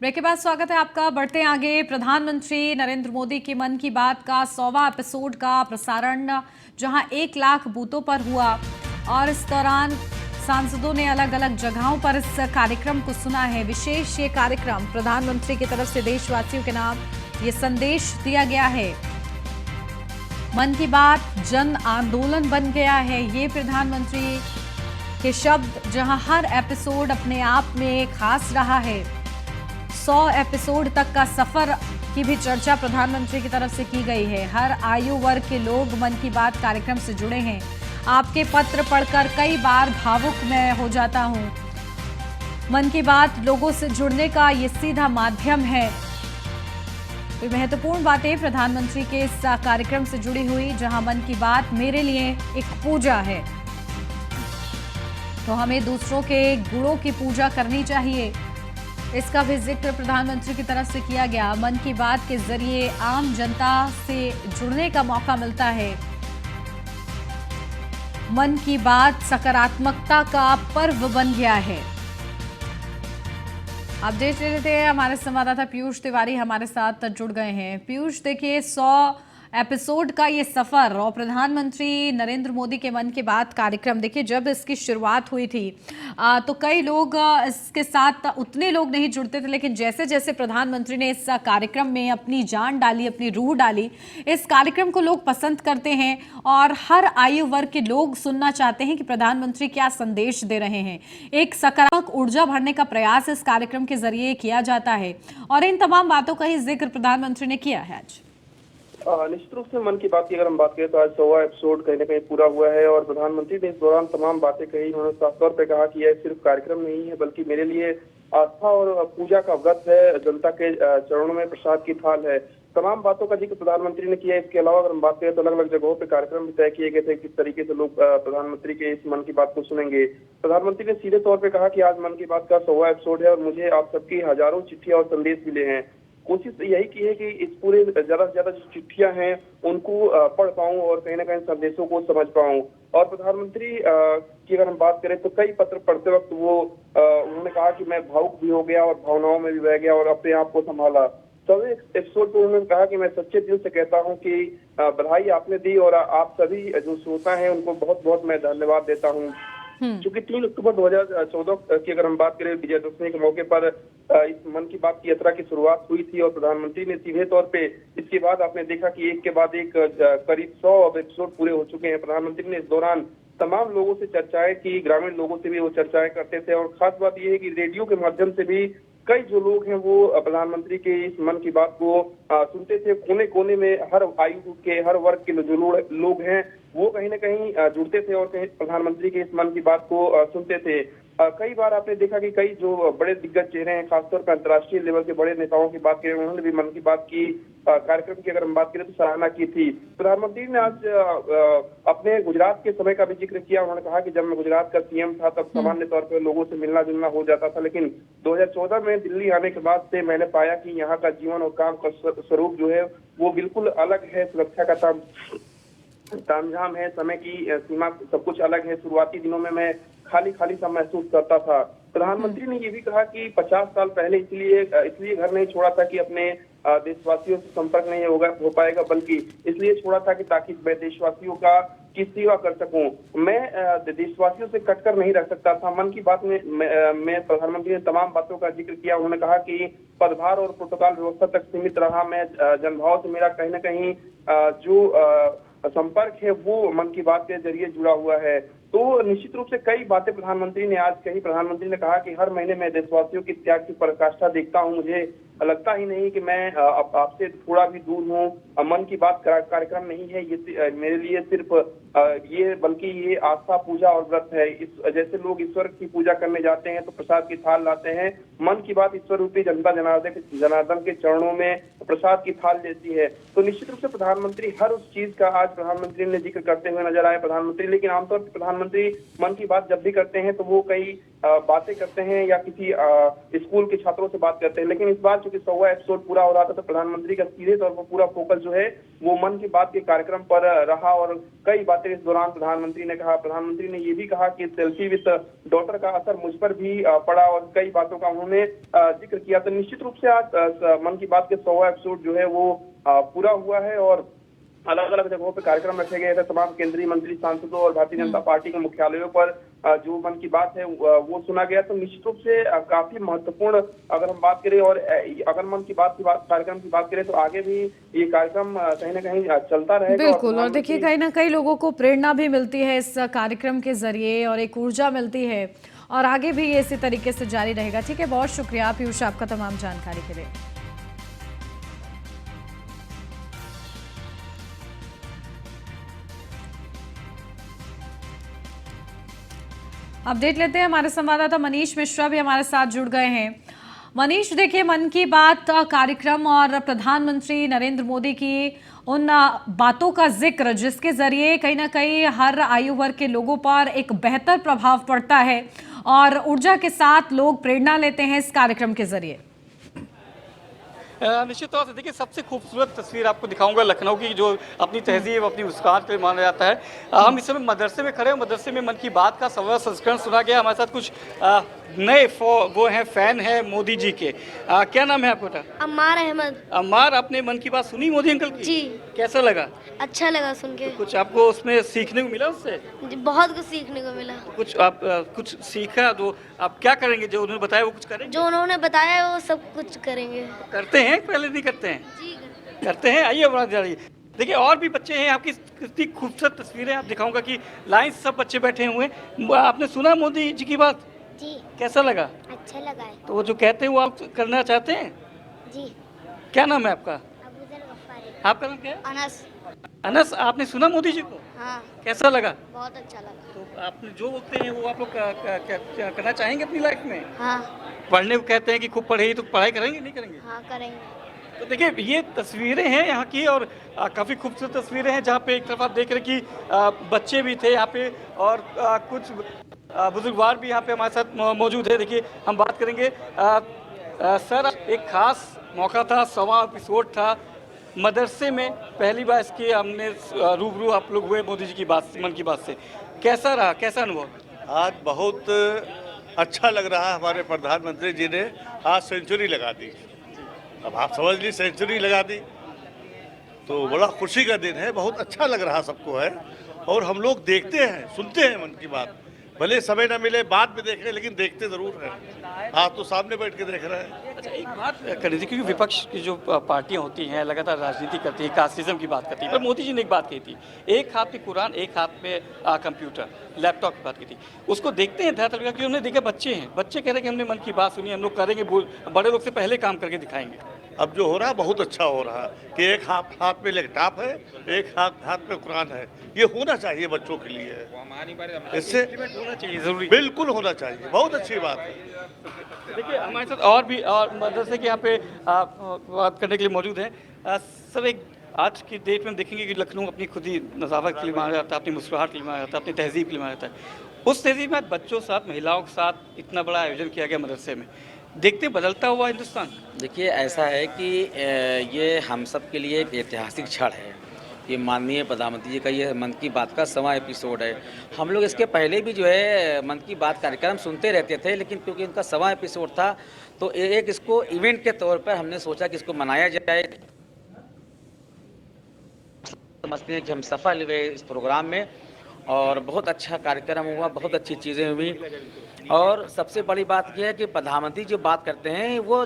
Break के बाद स्वागत है आपका। बढ़ते आगे। प्रधानमंत्री नरेंद्र मोदी के मन की बात का 100वां एपिसोड का प्रसारण जहां 1 लाख बूथों पर हुआ और इस दौरान सांसदों ने अलग अलग जगहों पर इस कार्यक्रम को सुना है। विशेष ये कार्यक्रम प्रधानमंत्री की तरफ से देशवासियों के नाम ये संदेश दिया गया है। मन की बात जन आंदोलन बन गया है, ये प्रधानमंत्री के शब्द, जहां हर एपिसोड अपने आप में खास रहा है। 100 एपिसोड तक का सफर की भी चर्चा प्रधानमंत्री की तरफ से की गई है। हर आयु वर्ग के लोग मन की बात कार्यक्रम से जुड़े हैं। आपके पत्र पढ़कर कई बार भावुक मैं हो जाता हूं। मन की बात लोगों से जुड़ने का ये सीधा माध्यम है। तो महत्वपूर्ण बातें प्रधानमंत्री के इस कार्यक्रम से जुड़ी हुई, जहां मन की बात मेरे लिए एक पूजा है, तो हमें दूसरों के गुणों की पूजा करनी चाहिए। इसका भी जिक्र प्रधानमंत्री की तरफ से किया गया। मन की बात के जरिए आम जनता से जुड़ने का मौका मिलता है। मन की बात सकारात्मकता का पर्व बन गया है। अपडेट ले लेते हैं, हमारे संवाददाता पीयूष तिवारी हमारे साथ जुड़ गए हैं। पीयूष, देखिए 100 एपिसोड का ये सफर और प्रधानमंत्री नरेंद्र मोदी के मन की बात कार्यक्रम, देखिए जब इसकी शुरुआत हुई थी तो कई लोग इसके साथ उतने लोग नहीं जुड़ते थे, लेकिन जैसे जैसे प्रधानमंत्री ने इस कार्यक्रम में अपनी जान डाली, अपनी रूह डाली, इस कार्यक्रम को लोग पसंद करते हैं और हर आयु वर्ग के लोग सुनना चाहते हैं कि प्रधानमंत्री क्या संदेश दे रहे हैं। एक सकारात्मक ऊर्जा भरने का प्रयास इस कार्यक्रम के जरिए किया जाता है और इन तमाम बातों का ही जिक्र प्रधानमंत्री ने किया है। आज निश्चित रूप से मन की बात की अगर हम बात करें तो आज 100वां एपिसोड कहीं ना कहीं पूरा हुआ है और प्रधानमंत्री ने इस दौरान तमाम बातें कही। उन्होंने साफ तौर पे कहा कि यह सिर्फ कार्यक्रम नहीं है, बल्कि मेरे लिए आस्था और पूजा का व्रत है, जनता के चरणों में प्रसाद की थाल है। तमाम बातों का जिक्र प्रधानमंत्री ने किया। इसके अलावा अगर हम बात करें तो अलग अलग जगहों पे कार्यक्रम भी तय किए गए थे, किस तरीके से लोग प्रधानमंत्री के इस मन की बात को सुनेंगे। प्रधानमंत्री ने सीधे तौर पे कहा कि आज मन की बात का 100वां एपिसोड है और मुझे आप सबकी हजारों चिट्ठियां और संदेश मिले हैं। कोशिश यही की है कि इस पूरे ज्यादा से ज्यादा जो चिट्ठियां हैं उनको पढ़ पाऊं और कहीं ना कहीं संदेशों को समझ पाऊं। और प्रधानमंत्री की अगर हम बात करें तो कई पत्र पढ़ते वक्त उन्होंने कहा कि मैं भावुक भी हो गया और भावनाओं में भी बह गया और अपने आप को संभाला। तो एपिसोड पर उन्होंने कहा कि मैं सच्चे दिल से कहता हूं कि बधाई आपने दी और आप सभी जो श्रोता हैं उनको बहुत बहुत मैं धन्यवाद देता हूं। चूंकि 3 अक्टूबर 2014 की अगर हम बात करें, विजयदशमी के मौके पर इस मन की बात की यात्रा की शुरुआत हुई थी और प्रधानमंत्री ने सीधे तौर पे इसके बाद आपने देखा कि एक के बाद एक करीब 100 एपिसोड पूरे हो चुके हैं। प्रधानमंत्री ने इस दौरान तमाम लोगों से चर्चाएं की, ग्रामीण लोगों से भी वो चर्चाएं करते थे और खास बात यह है कि रेडियो के माध्यम से भी कई जो लोग हैं वो प्रधानमंत्री के इस मन की बात को सुनते थे। कोने कोने में हर आयु के, हर वर्ग के जो लोग हैं वो कहीं ना कहीं जुड़ते थे और कहीं प्रधानमंत्री के इस मन की बात को सुनते थे। कई बार आपने देखा कि कई जो बड़े दिग्गज चेहरे हैं, खासतौर पर अंतर्राष्ट्रीय लेवल के बड़े नेताओं की बात करें, उन्होंने भी मन की बात की कार्यक्रम की अगर हम बात करें तो सराहना की थी। प्रधानमंत्री ने आज अपने गुजरात के समय का भी जिक्र किया। उन्होंने कहा कि जब मैं गुजरात का सीएम था तब सामान्य तौर पर लोगों से मिलना जुलना हो जाता था, लेकिन 2014 में दिल्ली आने के बाद से मैंने पाया कि यहाँ का जीवन और काम का स्वरूप जो है वो बिल्कुल अलग है। सुरक्षा का तामझाम है, समय की सीमा सब कुछ अलग है। शुरुआती दिनों में मैं खाली खाली सा महसूस करता था। प्रधानमंत्री ने ये भी कहा कि 50 साल पहले इसलिए घर नहीं छोड़ा था कि अपने देशवासियों से संपर्क नहीं हो पाएगा, बल्कि इसलिए छोड़ा था कि ताकि मैं देशवासियों की सेवा कर सकूं। मैं देशवासियों से कटकर नहीं रख सकता था। मन की बात में प्रधानमंत्री ने तमाम बातों का जिक्र किया। उन्होंने कहा कि पदभार और प्रोटोकॉल व्यवस्था तक सीमित रहा। मैं जनभाव से मेरा कहीं ना कहीं जो संपर्क है वो मन की बात के जरिए जुड़ा हुआ है। तो निश्चित रूप से कई बातें प्रधानमंत्री ने आज कही। प्रधानमंत्री ने कहा कि हर महीने मैं देशवासियों की त्याग की पराकाष्ठा देखता हूं। मुझे लगता ही नहीं कि मैं आपसे थोड़ा भी दूर हूं। मन की बात कार्यक्रम नहीं है ये मेरे लिए सिर्फ ये, बल्कि ये आस्था, पूजा और व्रत है। जैसे लोग ईश्वर की पूजा करने जाते हैं तो प्रसाद की थाल लाते हैं, मन की बात ईश्वर रूपी जनता जनार्दन के चरणों में प्रसाद की थाल देती है। तो निश्चित रूप से प्रधानमंत्री हर उस चीज का आज प्रधानमंत्री ने जिक्र करते हुए नजर आए प्रधानमंत्री। लेकिन आमतौर पर प्रधानमंत्री मन की बात जब भी करते हैं तो वो कई बातें करते हैं या किसी स्कूल के छात्रों से बात करते हैं, लेकिन इस बार चूंकि 100वां एपिसोड पूरा हो रहा था तो प्रधानमंत्री का सीधे तौर पर पूरा फोकस जो है वो मन की बात के कार्यक्रम पर रहा और कई बातें इस दौरान प्रधानमंत्री ने कहा। प्रधानमंत्री ने ये भी कहा कि सेल्फी विद डॉटर का असर मुझ पर भी पड़ा और कई बातों का उन्होंने जिक्र किया। तो निश्चित रूप से आज मन की बात के 100वां एपिसोड जो है वो पूरा हुआ है और अलग अलग जगहों पर कार्यक्रम रखे गए थे। तमाम केंद्रीय मंत्री, सांसदों और भारतीय जनता पार्टी के मुख्यालयों पर जो मन की बात है वो सुना गया। तो निश्चित रूप से काफी महत्वपूर्ण अगर हम बात करें और अगर मन की बात कार्यक्रम की बात करें तो आगे भी ये कार्यक्रम कहीं ना कहीं चलता रहेगा। बिल्कुल, और देखिए कहीं ना कहीं लोगों को प्रेरणा भी मिलती है इस कार्यक्रम के जरिए और एक ऊर्जा मिलती है और आगे भी ये इसी तरीके से जारी रहेगा। ठीक है, बहुत शुक्रिया पीयूष आपका तमाम जानकारी के लिए। अपडेट लेते हैं, हमारे संवाददाता मनीष मिश्रा भी हमारे साथ जुड़ गए हैं। मनीष, देखिए मन की बात कार्यक्रम और प्रधानमंत्री नरेंद्र मोदी की उन बातों का जिक्र जिसके जरिए कहीं ना कहीं हर आयु वर्ग के लोगों पर एक बेहतर प्रभाव पड़ता है और ऊर्जा के साथ लोग प्रेरणा लेते हैं इस कार्यक्रम के जरिए। निश्चित तौर से देखिए, सबसे खूबसूरत तस्वीर आपको दिखाऊंगा लखनऊ की, जो अपनी तहजीब, अपनी मुस्कान के लिए माना जाता है। हम इस समय मदरसे में खड़े हैं। मदरसे में मन की बात का 100वां संस्करण सुना गया। हमारे साथ कुछ नए वो हैं, फैन हैं मोदी जी के। क्या नाम है आपका? अम्मार अहमद। अम्मार, आपने मन की बात सुनी मोदी अंकल की? जी। कैसा लगा? अच्छा लगा सुन के। कुछ आपको उसमें सीखने को मिला उससे? बहुत कुछ सीखने को मिला। कुछ आप कुछ सीखा तो आप क्या करेंगे? जो उन्होंने बताया वो कुछ करेंगे? जो उन्होंने बताया वो सब कुछ करेंगे। करते हैं, पहले नहीं करते हैं? जी करते हैं। आइए बड़ा जाइए। देखिए और भी बच्चे हैं, आपकी कितनी खूबसूरत तस्वीरें आप दिखाऊंगा कि लाइन सब बच्चे बैठे हुए हैं। आपने सुना मोदी जी की बात? जी। कैसा लगा? अच्छा लगा है। तो वो जो कहते हैं वो आप करना चाहते हैं? जी। क्या नाम है आपका? अबूजर गफ्फारी। आपका नाम क्या है? अनस। अनस, आपने सुना मोदी जी को? हाँ। कैसा लगा? बहुत अच्छा लगा। तो आपने जो बोलते हैं वो आप लोग करना चाहेंगे अपनी लाइफ में? हाँ। पढ़ने को कहते हैं कि खूब पढ़ेगी, तो पढ़ाई करेंगे नहीं करेंगे? हाँ करेंगे। तो देखिए ये तस्वीरें हैं यहाँ की और काफ़ी खूबसूरत तस्वीरें हैं, जहाँ पे एक तरफ आप देख रहे हैं कि बच्चे भी थे यहाँ पे और कुछ बुजुर्गवार भी यहाँ पे हमारे साथ मौजूद है। देखिए हम बात करेंगे। सर, एक खास मौका था, 100वां एपिसोड था मदरसे में, पहली बार इसके हमने रूबरू आप लोग हुए मोदी जी की बात से, मन की बात से। कैसा रहा, कैसा अनुभव? आज बहुत अच्छा लग रहा है। हमारे प्रधानमंत्री जी ने आज सेंचुरी लगा दी। अब आप समझ ली, सेंचुरी लगा दी तो बड़ा खुशी का दिन है। बहुत अच्छा लग रहा सबको है और हम लोग देखते हैं, सुनते हैं मन की बात। भले समय ना मिले, बाद में देखें, लेकिन देखते जरूर हैं। आज तो सामने बैठ के देख रहे हैं। अच्छा, एक बात कर रही थी, क्योंकि विपक्ष की जो पार्टियां होती हैं लगातार राजनीति करती है, कास्टिज्म की बात करती है, पर मोदी जी ने एक बात कही थी, एक हाथ में कुरान, एक हाथ में कंप्यूटर, लैपटॉप की बात की थी। उसको देखते हैं धैर्य क्योंकि हमने देखा बच्चे हैं, बच्चे कह रहे हैं कि हमने मन की बात सुनी, हम लोग करेंगे, बड़े लोग से पहले काम करके दिखाएंगे। अब जो हो रहा है बहुत अच्छा हो रहा है कि एक हाथ में लैपटॉप है, एक हाथ में कुरान है। ये होना चाहिए बच्चों के लिए, इससे होना चाहिए, जरूरी, बिल्कुल होना चाहिए। बहुत अच्छी बात है। देखिए हमारे साथ और भी और मदरसे के यहाँ पे बात करने के लिए मौजूद हैं। सर, एक आज की डेट में देखेंगे कि लखनऊ अपनी खुद ही नज़ाफत के लिए माना जाता है, अपनी मुस्कुराहट के लिए माना जाता है, अपनी तहजीब के लिए माना जाता है। उस तहजीब में बच्चों के साथ, महिलाओं के साथ इतना बड़ा आयोजन किया गया मदरसे में, देखते बदलता हुआ हिंदुस्तान। देखिए ऐसा है कि ये हम सब के लिए एक ऐतिहासिक क्षण है। ये माननीय प्रधानमंत्री जी का ये मन की बात का 100वां एपिसोड है। हम लोग इसके पहले भी जो है मन की बात कार्यक्रम सुनते रहते थे, लेकिन क्योंकि उनका 100वां एपिसोड था तो एक इसको इवेंट के तौर पर हमने सोचा कि इसको मनाया जाए। समझते हैं कि हम सफल हुए इस प्रोग्राम में और बहुत अच्छा कार्यक्रम हुआ, बहुत अच्छी चीज़ें हुई। और सबसे बड़ी बात यह है कि प्रधानमंत्री जो बात करते हैं वो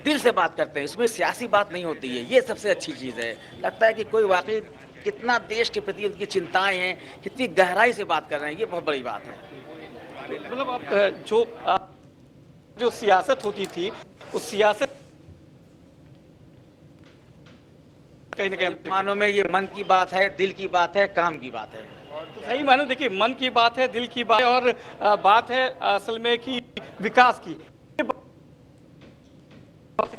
दिल से बात करते हैं, इसमें सियासी बात नहीं होती है। ये सबसे अच्छी चीज़ है। लगता है कि कोई वाकई कितना देश के प्रति उनकी चिंताएं हैं, कितनी गहराई से बात कर रहे हैं, ये बहुत बड़ी बात है। मतलब आप जो सियासत होती थी, उस सियासत कहीं ना कहीं मानो में ये मन की बात है, दिल की बात है, काम की बात है। तो सही मानो, देखिए मन की बात है, दिल की बात है और बात है असल में कि विकास की।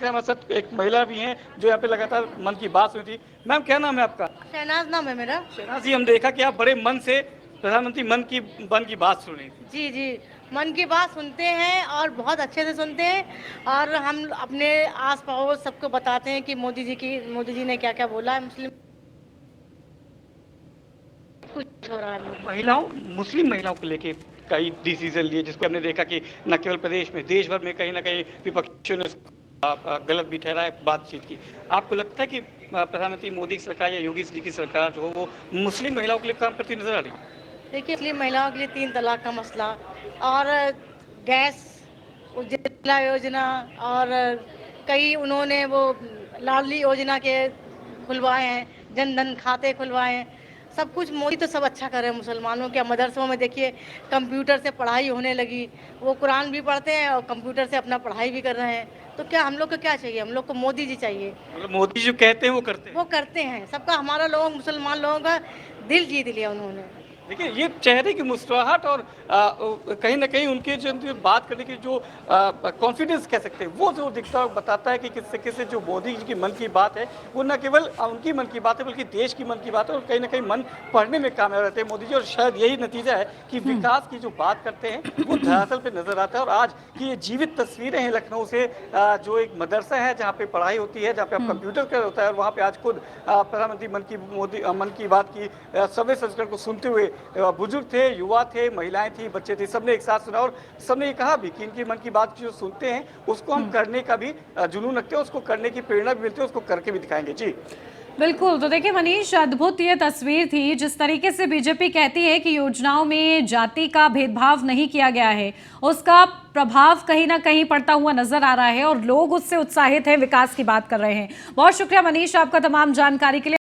हमारे साथ एक महिला भी हैं जो यहाँ पे लगातार मन की बात सुनी थी। मैम, क्या नाम है आपका? शहनाज नाम है मेरा। शहनाज जी, हम देखा कि आप बड़े मन से प्रधानमंत्री मन की बात सुन रही थी। जी जी, मन की बात सुनते हैं और बहुत अच्छे से सुनते हैं और हम अपने आस पड़ोस सबको बताते हैं कि मोदी जी ने क्या क्या बोला है। मुस्लिम कुछ हो रहा है मुस्लिम महिलाओं को लेके कई डिसीजन लिए, जिसको हमने देखा कि न केवल प्रदेश में, देश भर में कहीं ना कहीं विपक्षियों ने गलत भी ठहरा है बातचीत की। आपको लगता है कि प्रधानमंत्री मोदी की सरकार या योगी जी की सरकार जो हो वो मुस्लिम महिलाओं के लिए काम करती नजर आ रही है? देखिए, मुस्लिम महिलाओं के लिए 3 तलाक का मसला और गैस उज्ज्वला योजना और कई उन्होंने वो लाडली योजना के खुलवाए हैं, जन धन खाते खुलवाए हैं, सब कुछ मोदी तो सब अच्छा कर रहे हैं। मुसलमानों के मदरसों में देखिए कंप्यूटर से पढ़ाई होने लगी, वो कुरान भी पढ़ते हैं और कंप्यूटर से अपना पढ़ाई भी कर रहे हैं। तो क्या हम लोग को क्या चाहिए? हम लोग को मोदी जी चाहिए। मतलब मोदी जो कहते हैं वो करते हैं सबका, हमारा लोग मुसलमान लोगों का दिल जीत लिया उन्होंने। देखिए, ये चेहरे की मुस्कुराहट और कहीं ना कहीं उनके जो बात करने की जो कॉन्फिडेंस कह सकते हैं वो जो दिखता बताता है कि किससे किससे जो मोदी जी की मन की बात है वो न केवल उनकी मन की बात है बल्कि देश की मन की बात है, और कहीं ना कहीं मन पढ़ने में कामयाब रहते हैं मोदी जी। और शायद यही नतीजा है कि विकास की जो बात करते हैं वो धरातल पे नजर आता है। और आज की ये जीवित तस्वीरें हैं लखनऊ से, जो एक मदरसा है जहाँ पे पढ़ाई होती है, जहाँ पे कंप्यूटर का होता है, और वहाँ पे आज खुद प्रधानमंत्री मन की बात की सभ्य संस्करण को सुनते हुए बुजुर्ग थे, युवा थे, महिलाएं थी, बच्चे थे, सबने एक साथ सुना और सबने ये कहा भी कि इनकी मन की बात जो सुनते हैं उसको हम करने का भी जुनून रखते हैं, उसको करने की प्रेरणा भी मिलती है, उसको करके भी दिखाएंगे। जी बिल्कुल। तो देखिए मनीष, अद्भुत ये तस्वीर थी। जिस तरीके से बीजेपी कहती है कि योजनाओं में जाति का भेदभाव नहीं किया गया है, उसका प्रभाव कहीं ना कहीं पड़ता हुआ नजर आ रहा है और लोग उससे उत्साहित हैं, विकास की बात कर रहे हैं। बहुत शुक्रिया मनीष आपका तमाम जानकारी के लिए।